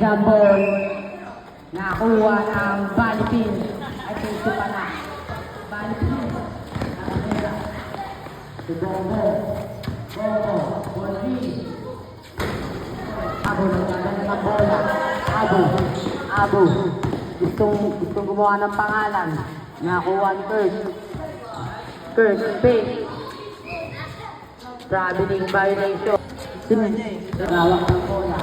Jambol. Nakuha ng Balipin. Ay, ito pala. Balipin. Si Bongo. Bongo. Bongi. Abo, nagdadala ng bola. Abo. Abo. Gustong gumawa ng pangalan. Nakuha ang Curse. Space. Traveling violation. Rawak ng bola.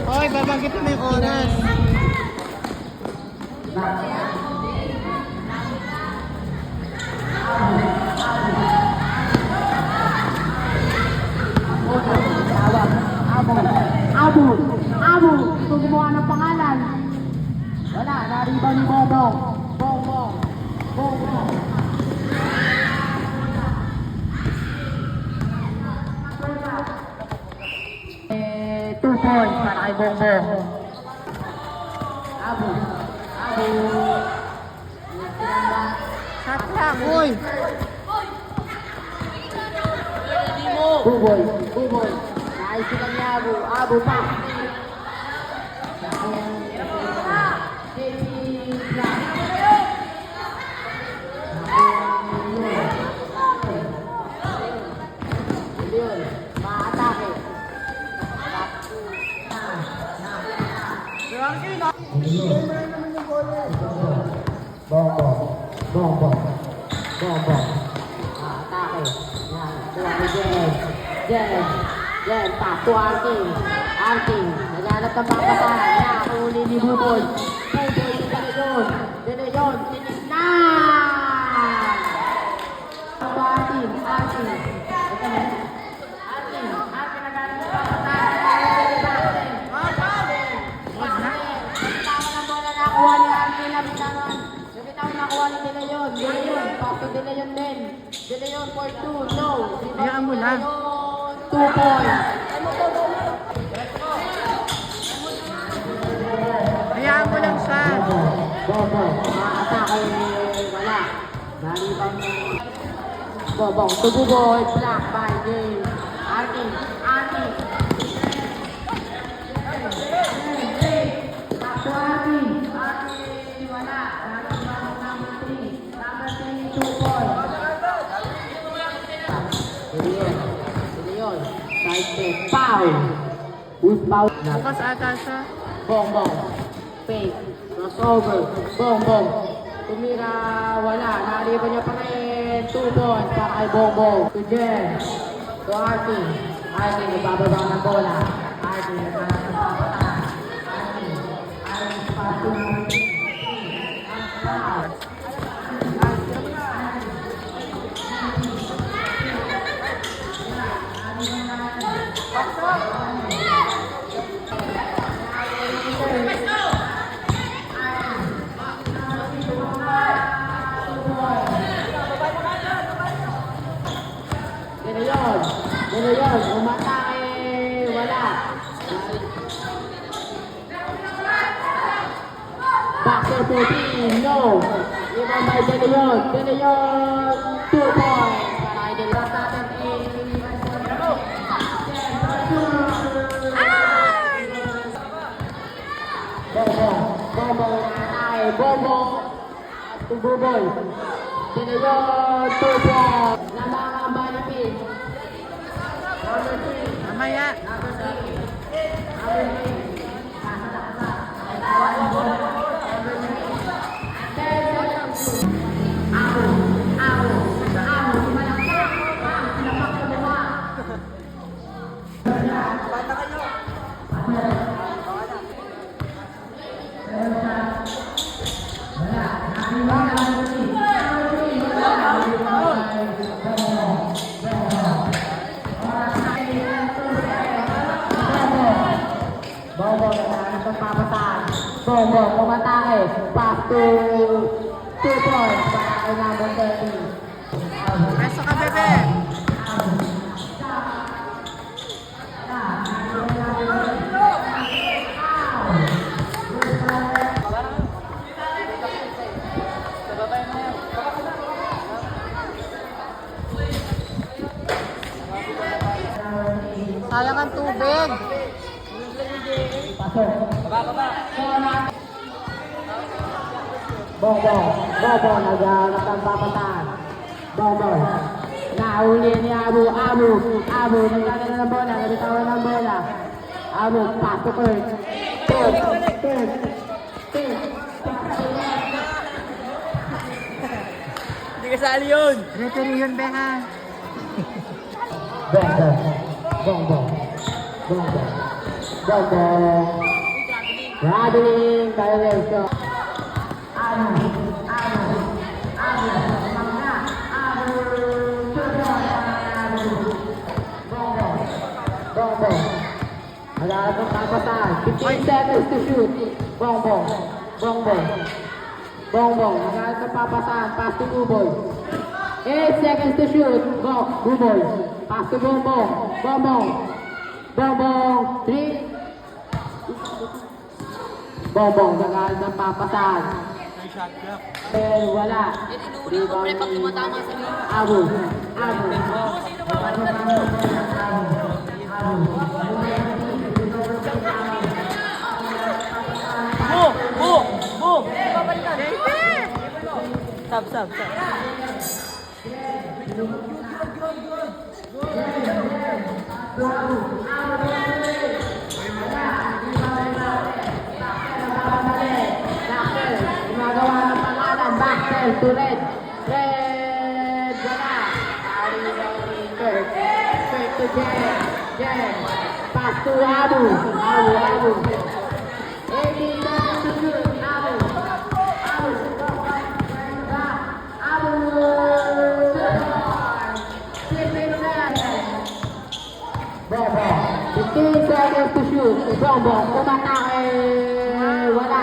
Hoy, babanggitin mo yung oras. Abo, gusto gumawa ng pangalan. Wala, nariba ni Bongbong. Bongbong. 2 points para kay Bongbong. Abo. Shot lang, hoy. Buboy. Naisipan niya Abo pa. Maatake. Bongbong. Atake. Yan. Kuha ni Jen. Pass to Arting. Naghanap ng papasahan. Nakahuli ni Buboy. De Leon. Tinignan! Arting. Arting naghanap ng papasahan. Nakuha ni Arting na bitawan. Nakuha ni De Leon. Pass to De Leon din. De Leon for 2. No. Hayaan mo lang. 2 points. Hayaan mo lang siya. Bobong. Atake. Wala. Nalibang Bobong. Tububoy. Black by James. Arting. Takto Arting. Wala. Nalibang number 3. Number 3, 2 points. Side step. Foul. With foul. Bukas ata siya. Bongbong. Fake. Crossover. Bongbong. Tumira. Wala. Naliban niya pa rin. 2 points para kay Bongbong. To Jen. To Arting. Nagbababa ng bola. Arting. Naghanap ng papatan. Arting. Pass to foul. De Leon, umatake, wala. Backer 14, no. Iban by De Leon, 2 points. Para kay De Leon natin Bongbong, Buboy. De Leon, 2 points. Lamang ang Balipin. Mamaya. Bongbong, umatake. Pass to 2 points para kay number 30. Peso ka, bebe. Bongbong. Bongbong. Naghanap ng papatahan. Bongbong. Nahuli ni Abu. Abu. Abu. Nagdadala ng bola. Nabitawan ng bola. Abu. Pass to Kurt. Kurt. Kurt. Kurt. Hindi kasali yun. Referee yun, Beha. Bongbong. Bongbong. Bongbong. Bongbong. Traveling violation. Abu. Abu. Abu. Mangga. Abu. Abu. Bongbong. Bongbong. Naghahanap ng papatahan. 15 seconds to shoot. Bongbong. Bongbong. Bongbong. Naghahanap ng papatahan. Pass to Uboy. 8 seconds to shoot. Go. Uboy. Pass to Bongbong. Bongbong. Bongbong. 3. Bongbong. Naghahanap ng papatahan. Wala. Rebound ni Abu. Abu. Boom! David! Sab. Gumagawa ng pangalan. Backsell to Red. Red. Wala. Kurt. Kurt to Jen. Jen. Pass to Abu. Abu. 18 seconds to shoot. Abu. Bongbong. 15 seconds to shoot. Bongbong. Umatake. Wala.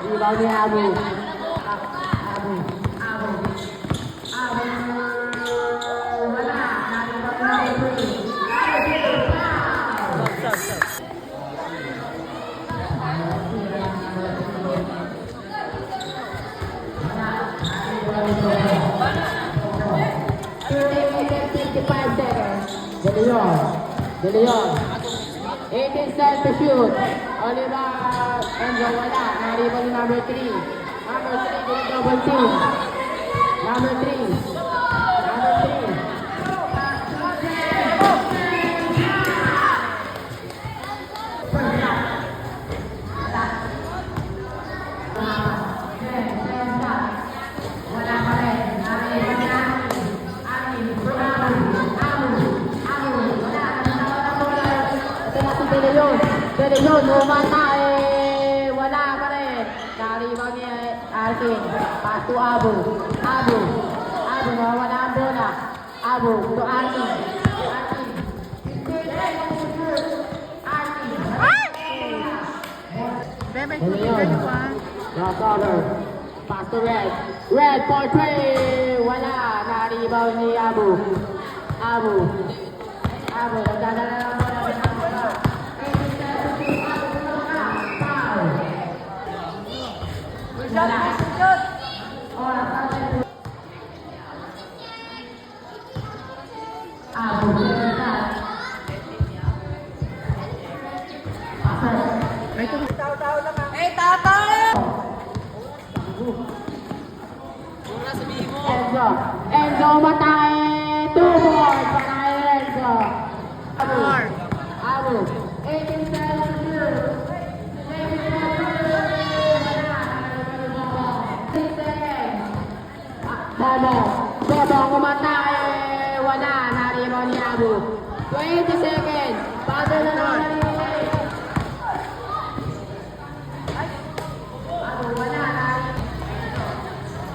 Rebound ni Abu. Abu. Wala. Nalibang na Sab. De Leon. 18 seconds to shoot. Oliver Enzo wala. Nariban ni number 3. Number 3 with double team. Number 3. Wala pa rin. Nariban ni Amin. De Leon, umata wala pa rin. Nariban ni Arkin. Pass to Abu. Abu, nawawala ang bola. Abu, to Arkin. Bebe, tuloy kayo ah. Crossover. Pass to Red. Red for 3. Wala. Nariban ni Abu. Nagdadala ng bola. May tuloy. Enzo matake. 2 points para kay Enzo. Abu. 18 seconds to shoot. Bobong umatake. Wala. Nariban ni Abu. 20 seconds. Bago na naman ni Abu. Wala.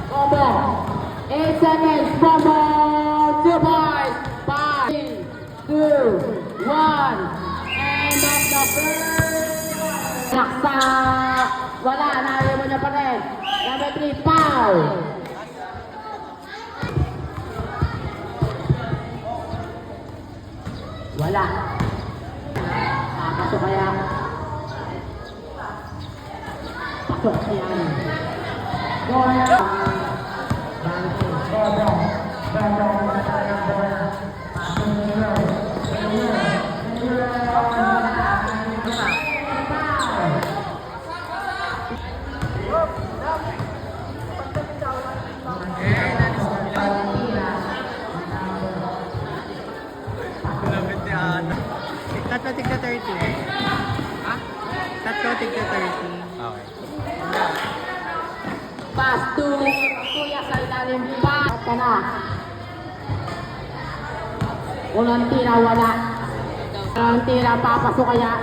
Bobong. 8 seconds. Bobong. 2 points. 5, 2, 1. End of the first. Laksa. Wala. Nariban niya pa rin. Number 3. Foul. Wala. Pasok kaya. Pasok siya. Bola. Bobong. Pasok niya. Lapit ni Ana. Tatlo tigna 30. Ha? Tatlo tigna 30. Okay. Pass to Kuya sa ilalim. Pass ka na. Unang tira, wala. Unang tira, papasok kaya.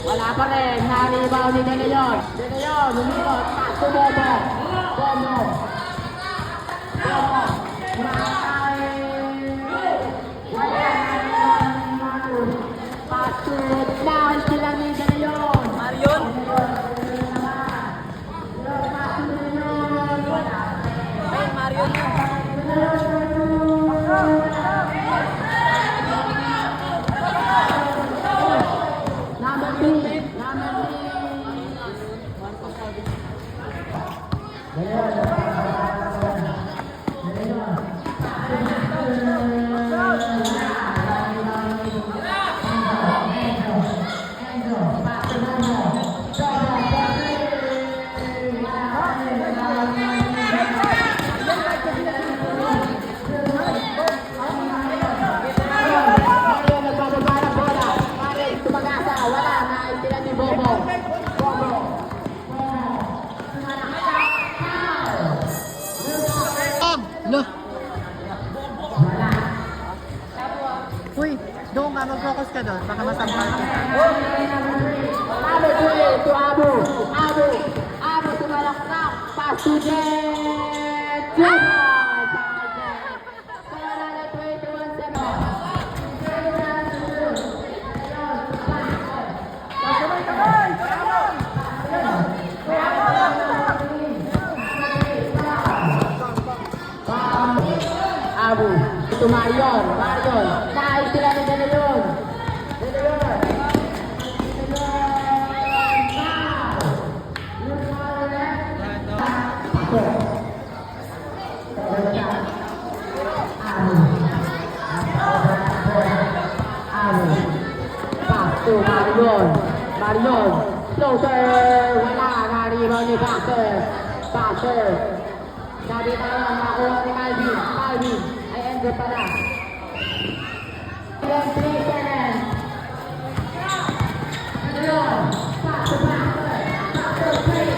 Wala pa rin. Naribaw ni De Leon. De Leon, lumikot. Pass to Bobo. Bobo. Bobo. Pass to down sila ni De Leon. Marion. Ay, Marion yun. Number 3. Number 3. Mario nagbababa ng bola. Mario tumagasa. Wala na. Itira ni Bobo. Bobo. Lo. Uy, doon ka, mag-focus ka doon. Baka masampal kita. Number 3 to Abu. Abu. Abu sumalaksak. Pass to Jet. Good ball. Kaya na 21-7. Abu. Ito Marion. Marion. Nais sila ni De Leon. De Leon. Pasto Marion. Marion. Closer. Wala. Naribaw ni Passer. Passer. Nabitawan. Nakuha ni Calvin. Calvin. Ay ender pala. 3-7. Marion. Pasto Passer. Passer 3.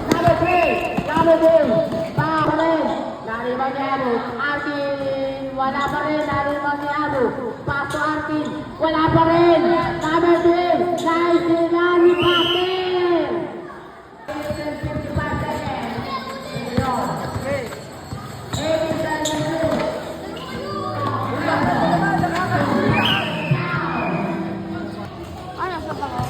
Number 3. Number 2. Pa rin. Naribaw ni Abu. Arkin. Wala pa rin. Naribaw ni Abu. Paso Arkin. Wala pa rin. Number 3. Nice sila ni Pater. 55 seconds. Ay, asa ka ko?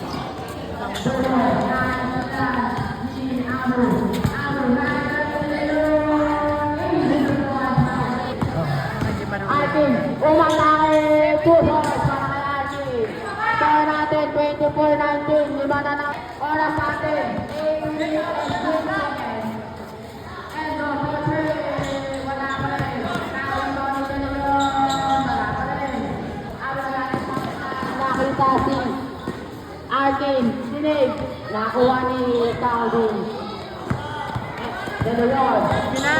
Hindi pa naman. Arkin, umatake. 2 balls para kay Arkin. Score natin 24-19. Lima na ng oras natin. 8 minutes and 2 seconds. And number 3. Wala pa rin. Nakalimbaw ni De Leon. Wala pa rin. Nakita si Arkin. Sinig. Nakuha ni Calvin. De Leon. Sige na.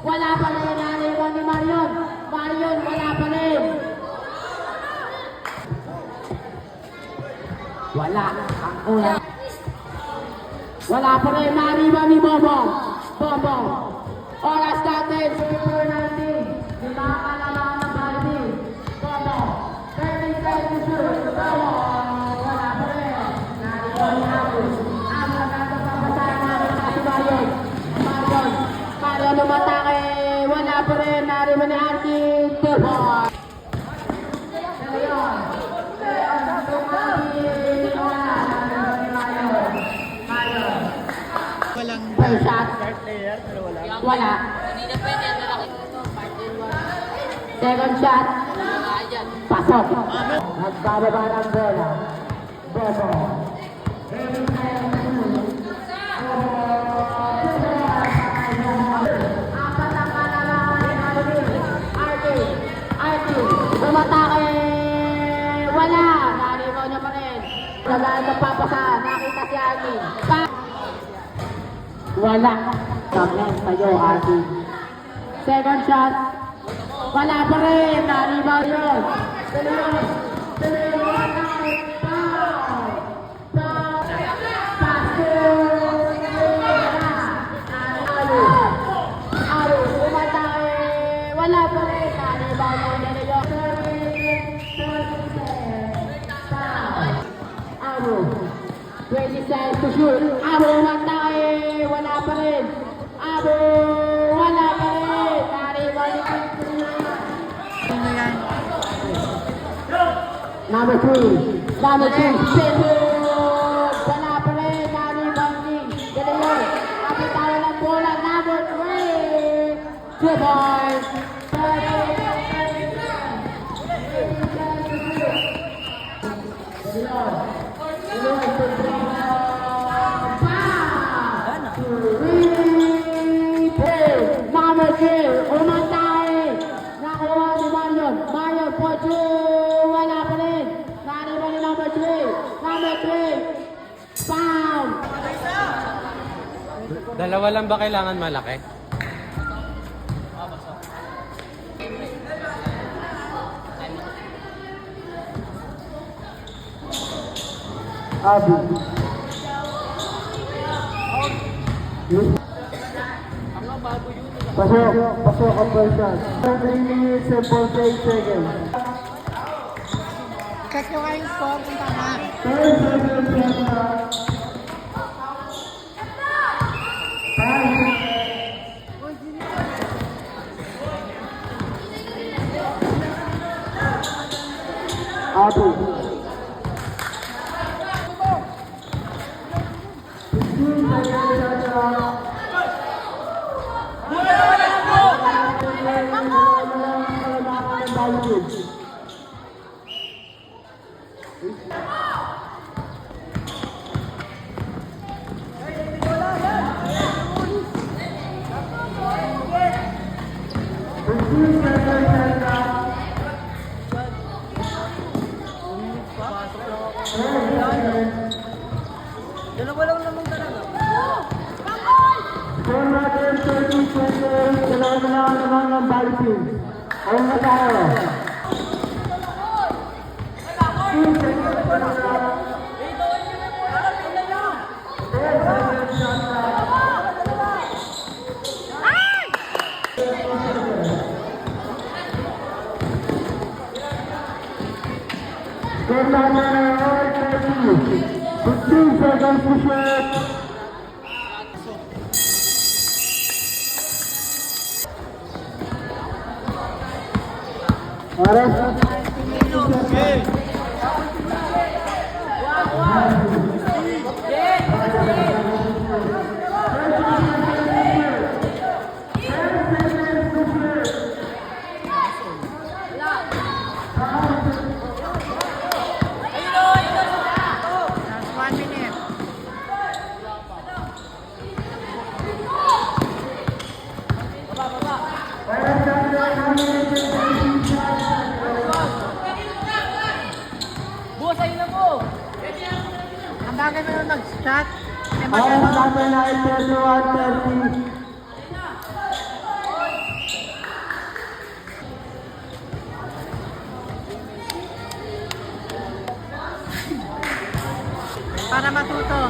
Wala pa rin nariwan ni Marion. Marion, wala pa rin. Wala. Ang ulan. Wala pa rin nariwan ni Bobo. Bobo. Oras natin. Super natin. Di makakalaman ng Baldi. Bobo. 30 seconds to shoot. Bobo. Wala pa rin. Nariwan ni Abu. Abu na napapasahan namin si Marion. Marion. Marion umatake. Wala pa rin. Nariwan ni Arkin. Bobo. Leon. Leon. Tumagi. Wala. Nariwan ni Marion. Marion. Walang First shot. Player, pero wala. Wala. Second shot. Pasok. Nagbababa ng bola. Apat ang RT. Umatake. Wala. Nalimaw niya pa rin. Lagaan ng papasa. Nakita si Armin. Wala. Tablet sa'yo, Armin. Second shot. Wala pa rin. Nalimaw yun. Wala pa rin. Nalimaw yun. Aro. 20 seconds to shoot. Aro matake. Wala pa rin. Aro. Wala pa rin. Nalimaw yun. Sino yan? Number 3. Number 2. Sipod. Wala pa rin. Nalimaw yun. Ganun yun. Kapitawan ng bola. Number 3. 2 points. Number 2, umatay. Nakuha ni Marion. Marion for 2. Wala pa rin. Naliman ni number 3. Number 3. Pound. Dalawa lang ba kailangan malaki? Abi. Pasok ang person. 3 minutes and 48 seconds. Check nyo kayong score kung tama. 30 seconds left. Abi. 15 seconds left. Dalawa lang naman talaga. Kung natin 30 seconds, kailangan naman ng ballot. Ayun na tayo. 2 seconds pa lang. 10 seconds shot clock. Kailangan na 30. 15 seconds to shoot. Oras. Last 1 minute. Buwasayin na po! Ang bagay mo yung nag-shot. May Oras magano. natin na 31:30. Para matuto.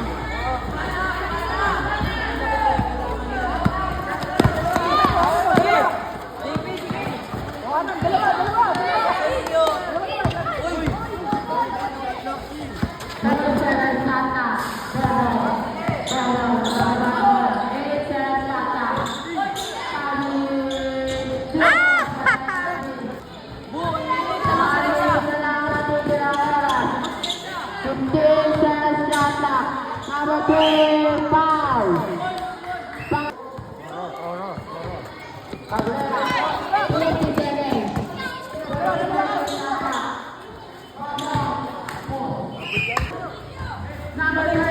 Number 3,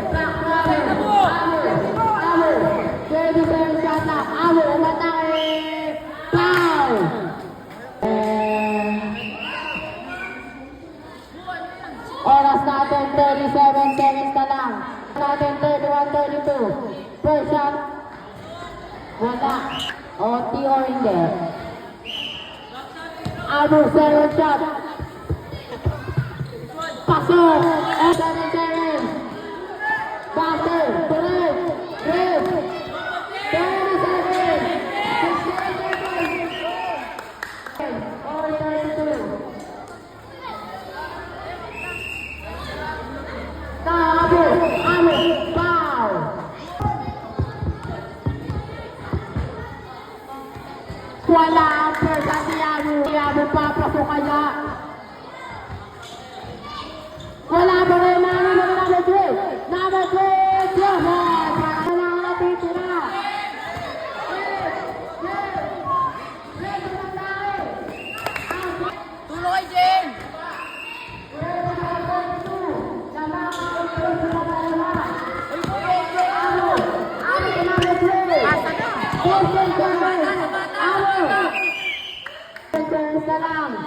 Black Raven. Amo. 27 shot clock. Amo, umatake. Foul. Oras natin 37 seconds na lang. Natin 31-32. First shot. Wala. OT or hindi. Amo, second shot. Pasok. 7 seconds. Basket. Tuloy. Red. 30 seconds. 16 seconds. Or 32. Tabo. Amo. Foul. Wala ang first at Amo. Amo papasok kaya. Wala pa rin namin ng number 3. Number 3, Johan. Para na ang natitira. Tulong kay Jen!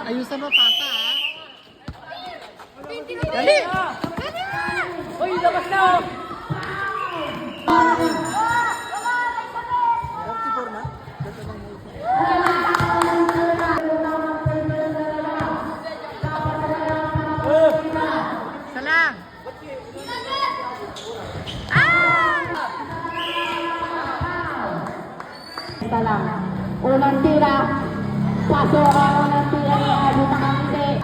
Ayusan mo, pasa ha? Dali! Uy, labas na! Isa lang! Isa lang. Unang tira. Pasok ang unang tira ni Abo Makangiti.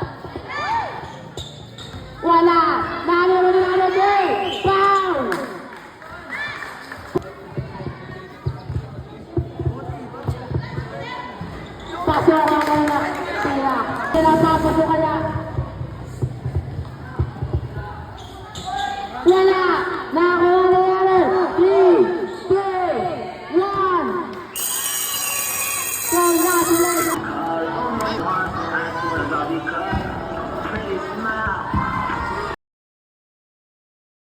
Wala. Number 3. Foul. Pasok ang unang tira. Sila papasok kaya.